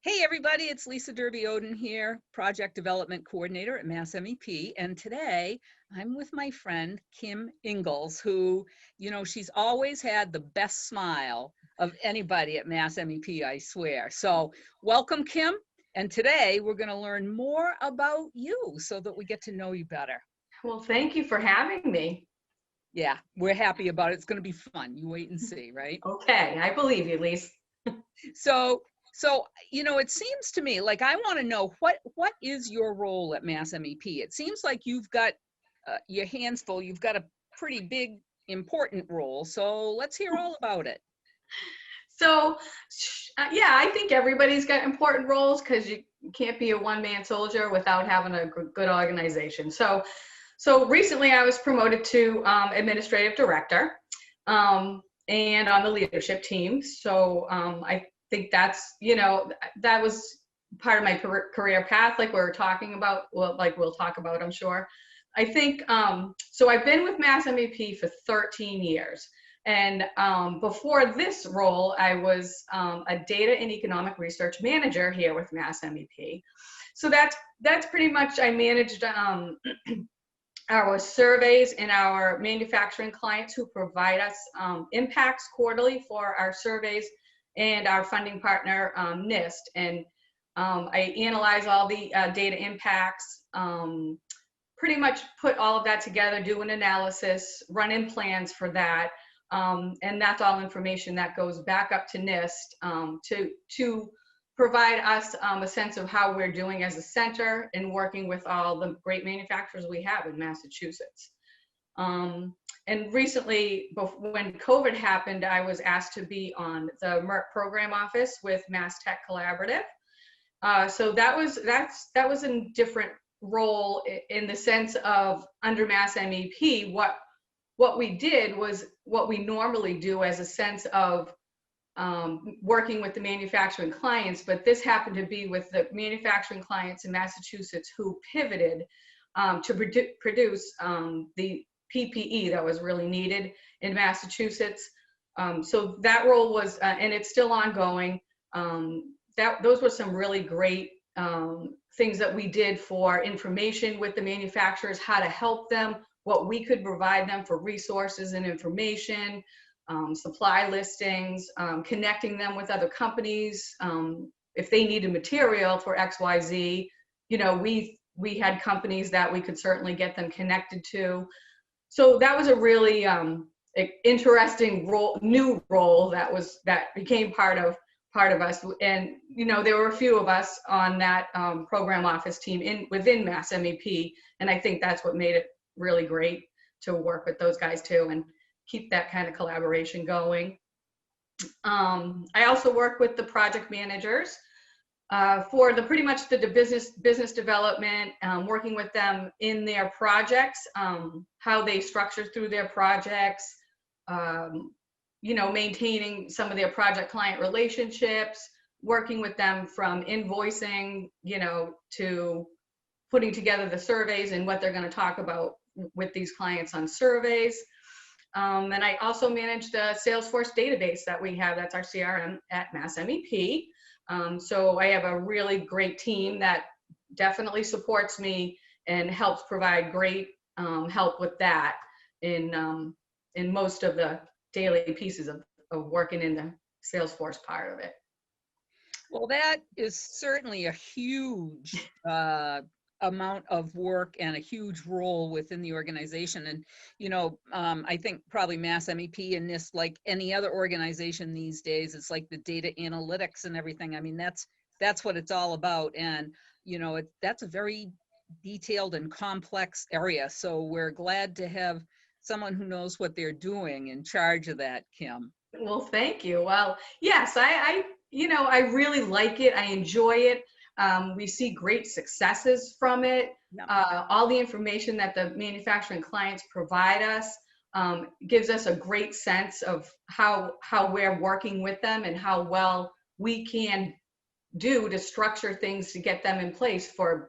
Hey everybody, it's Lisa Derby Oden here, Project Development Coordinator at MassMEP. And today I'm with my friend Kim Ingalls, who, she's always had the best smile of anybody at MassMEP, I swear. So welcome, Kim. And today we're going to learn more about you so that we get to know you better. Well, thank you for having me. Yeah, we're happy about it. It's going to be fun. You wait and see, right? Okay, I believe you, Lisa. So, it seems to me like I want to know what is your role at MassMEP? It seems like you've got your hands full. You've got a pretty big, important role. So let's hear all about it. So, yeah, I think everybody's got important roles because you can't be a one-man soldier without having a good organization. So recently I was promoted to administrative director and on the leadership team. So I think that was part of my career path, like we were talking about, well, like we'll talk about, I'm sure. I think, so I've been with MassMEP for 13 years. And before this role, I was a data and economic research manager here with MassMEP. So that's pretty much, I managed our surveys and our manufacturing clients who provide us impacts quarterly for our surveys and our funding partner, NIST. And I analyze all the data impacts, pretty much put all of that together, do an analysis, run in plans for that. And that's all information that goes back up to NIST to provide us a sense of how we're doing as a center and working with all the great manufacturers we have in Massachusetts. And recently, when COVID happened, I was asked to be on the MERT program office with Mass Tech Collaborative. So that was a different role in the sense of under MassMEP, what we did was what we normally do as a sense of working with the manufacturing clients, but this happened to be with the manufacturing clients in Massachusetts who pivoted to produce the PPE that was really needed in Massachusetts. So that role was, and it's still ongoing. Those were some really great things that we did for information with the manufacturers, how to help them, what we could provide them for resources and information, supply listings, connecting them with other companies. If they needed material for XYZ, we had companies that we could certainly get them connected to. So that was a really interesting new role that became part of us. And there were a few of us on that program office team within MassMEP, and I think that's what made it really great to work with those guys too and keep that kind of collaboration going. I also work with the project managers for pretty much the business development, working with them in their projects, how they structure through their projects, maintaining some of their project client relationships, working with them from invoicing, to putting together the surveys and what they're going to talk about with these clients on surveys. And I also manage the Salesforce database that we have. That's our CRM at MassMEP. So I have a really great team that definitely supports me and helps provide great help with that in most of the daily pieces of working in the Salesforce part of it. Well, that is certainly a huge amount of work and a huge role within the organization. And, I think probably MassMEP and NIST, like any other organization these days, it's like the data analytics and everything. I mean, that's what it's all about. And, that's a very detailed and complex area. So we're glad to have someone who knows what they're doing in charge of that, Kim. Well, thank you. Well, yes, I really like it. I enjoy it. We see great successes from it. Yeah. All the information that the manufacturing clients provide us gives us a great sense of how we're working with them and how well we can do to structure things to get them in place for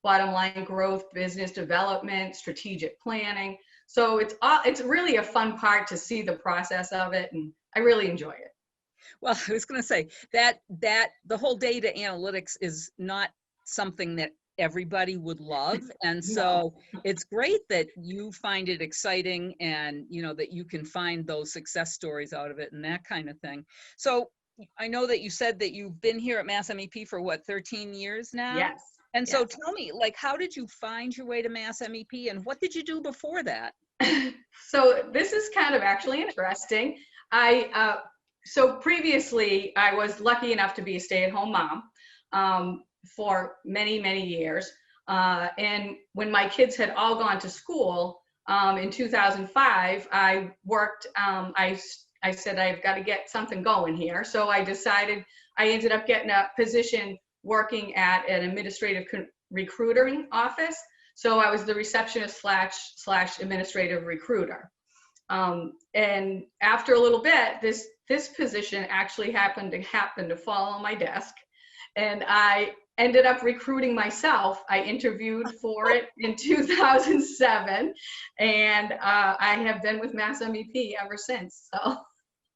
bottom line growth, business development, strategic planning. So it's really a fun part to see the process of it, and I really enjoy it. Well, I was going to say that the whole data analytics is not something that everybody would love. And No. so it's great that you find it exciting and, you know, that you can find those success stories out of it and that kind of thing. So I know that you said that you've been here at MassMEP for what, 13 years now? Yes. And so Yes. tell me, like, how did you find your way to MassMEP and what did you do before that? So this is kind of actually interesting. So previously I was lucky enough to be a stay-at-home mom for many, many years. And when my kids had all gone to school in 2005, I worked, I said, I've got to get something going here. So I ended up getting a position working at an administrative recruiting office. So I was the receptionist slash administrative recruiter. And after a little bit, this position actually happened to fall on my desk. And I ended up recruiting myself. I interviewed for it in 2007. And I have been with MassMEP ever since. So.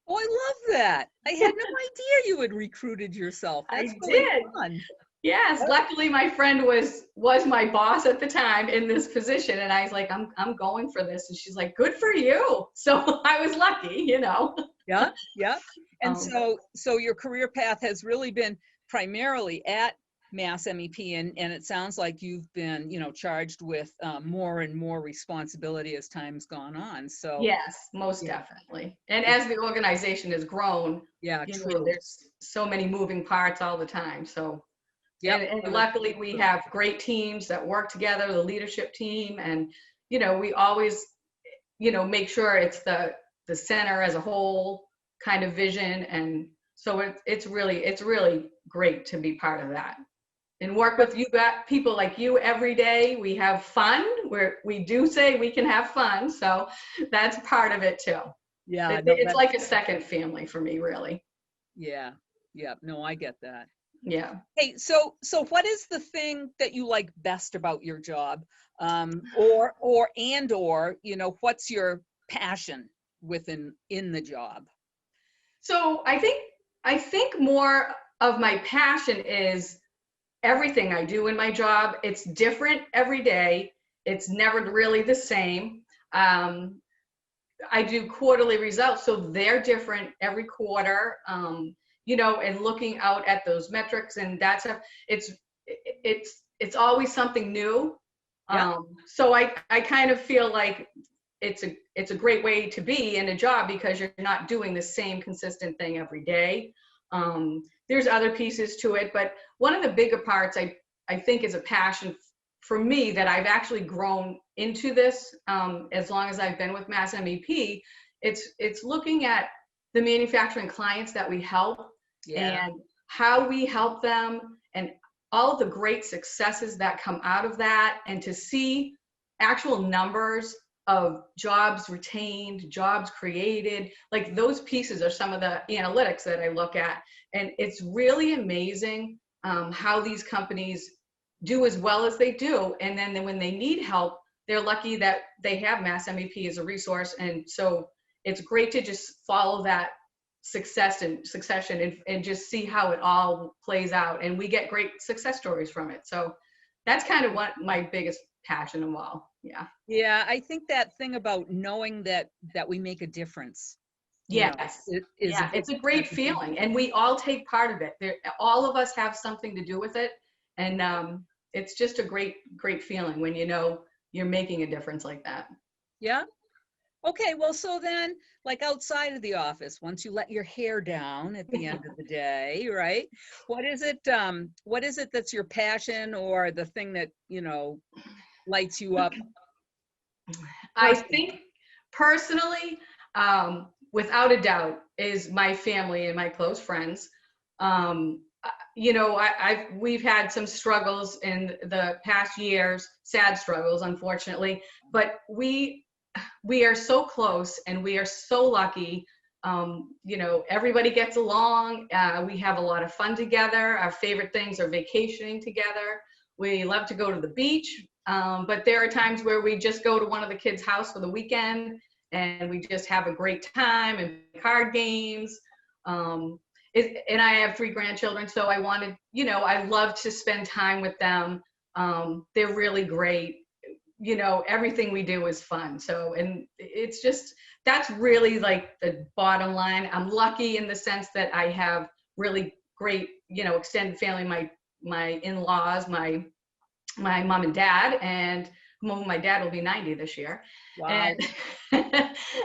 Oh, I love that. I had no idea you had recruited yourself. That's I really did. fun. Yes, luckily my friend was my boss at the time in this position, and I was like, I'm going for this, and she's like, good for you. So I was lucky, you know. Yeah, yeah. And Um, so your career path has really been primarily at MassMEP, and it sounds like you've been, you know, charged with more and more responsibility as time's gone on. So yes, most yeah, definitely. And it's, as the organization has grown, yeah, you know, true. there's so many moving parts all the time. So, Yep. and No, that's luckily very we true. have great teams that work together, the leadership team, and you know, we always, you know, make sure it's the center as a whole kind of vision. And so it's really great to be part of that and work with you, got people like you every day. We have fun, we do say we can have fun, so that's part of it too. Yeah, no, It's that's, like a second family for me, really. yeah, yeah. No, I get that. Yeah. Hey, so what is the thing that you like best about your job? Or, you know, what's your passion in the job? So I think more of my passion is everything I do in my job. It's different every day. It's never really the same. Um, I do quarterly results, so they're different every quarter. You know, and looking out at those metrics, and it's it's always something new. Yeah, So I kind of feel like it's a great way to be in a job because you're not doing the same consistent thing every day. There's other pieces to it, but one of the bigger parts I think is a passion for me that I've actually grown into this as long as I've been with MassMEP. It's looking at the manufacturing clients that we help yeah, and how we help them and all of the great successes that come out of that, and to see actual numbers of jobs retained, jobs created, like those pieces are some of the analytics that I look at. And it's really amazing how these companies do as well as they do. And then when they need help, they're lucky that they have MassMEP as a resource. And so it's great to just follow that succession and just see how it all plays out. And we get great success stories from it. So that's kind of what my biggest passion of all. Yeah. yeah. I think that thing about knowing that we make a difference, you know, Yes. it is Yeah. It's a great that's a big feeling. And we all take part of it. All of us have something to do with it. And it's just a great feeling when you know you're making a difference like that. yeah. Okay, well, so then, like outside of the office, once you let your hair down at the end of the day, right? What is it that's your passion or the thing that, you know, lights you up I personally? think personally, without a doubt, is my family and my close friends. You know, we've had some struggles in the past years, sad struggles, unfortunately, but we are so close and we are so lucky. You know, everybody gets along. We have a lot of fun together. Our favorite things are vacationing together. We love to go to the beach. But there are times where we just go to one of the kids' house for the weekend and we just have a great time and card games. And I have 3 grandchildren, so I wanted, I love to spend time with them. They're really great. Everything we do is fun. So, and it's just, that's really like the bottom line. I'm lucky in the sense that I have really great, extended family, my in-laws, my mom and dad, and my dad will be 90 this year. Wow.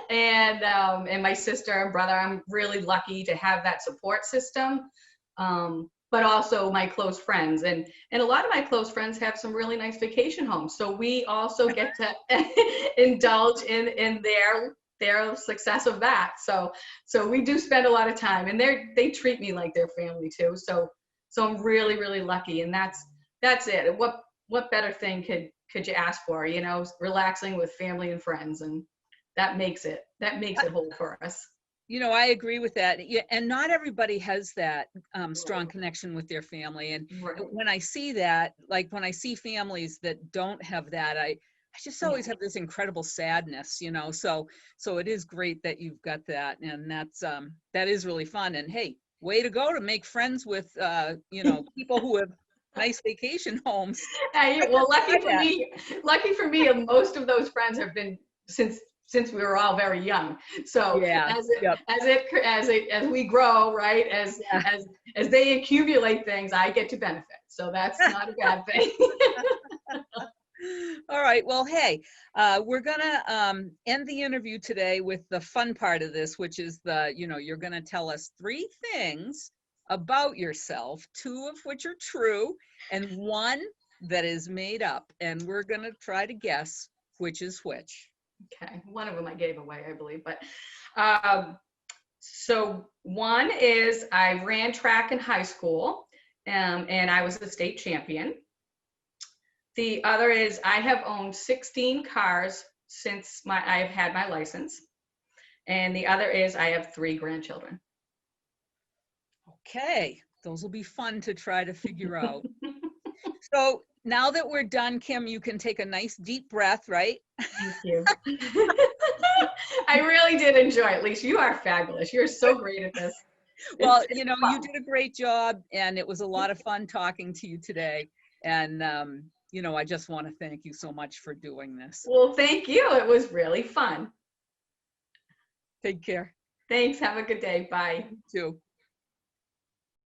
And my sister and brother. I'm really lucky to have that support system. But also my close friends, and a lot of my close friends have some really nice vacation homes. So we also get to indulge in their success of that. So we do spend a lot of time, and they treat me like their family too. So I'm really, really lucky, and that's it. What better thing could you ask for? Relaxing with family and friends, and that makes it whole for us. I agree with that. Yeah, and not everybody has that strong connection with their family. And Right. when I see that, like when I see families that don't have that, I just always have this incredible sadness, So it is great that you've got that, and that is really fun. And hey, way to go to make friends with people who have nice vacation homes. Well, lucky for me, most of those friends have been since we were all very young. So Yeah. as we grow, right, as they accumulate things, I get to benefit. So that's not a bad thing. All right. Well, hey, we're gonna end the interview today with the fun part of this, which is you're gonna tell us 3 things about yourself, 2 of which are true, and 1 that is made up, and we're gonna try to guess which is which. Okay, one of them I gave away, I believe, but so one is I ran track in high school, and I was the state champion. The other is I have owned 16 cars since I've had my license, and the other is I have 3 grandchildren. Okay, those will be fun to try to figure out. So now that we're done, Kim, you can take a nice deep breath, right? Thank you. I really did enjoy it. Lisa, you are fabulous. You're so great at this. Well, you did a great job, and it was a lot of fun talking to you today. And, I just want to thank you so much for doing this. Well, thank you. It was really fun. Take care. Thanks. Have a good day. Bye. You too.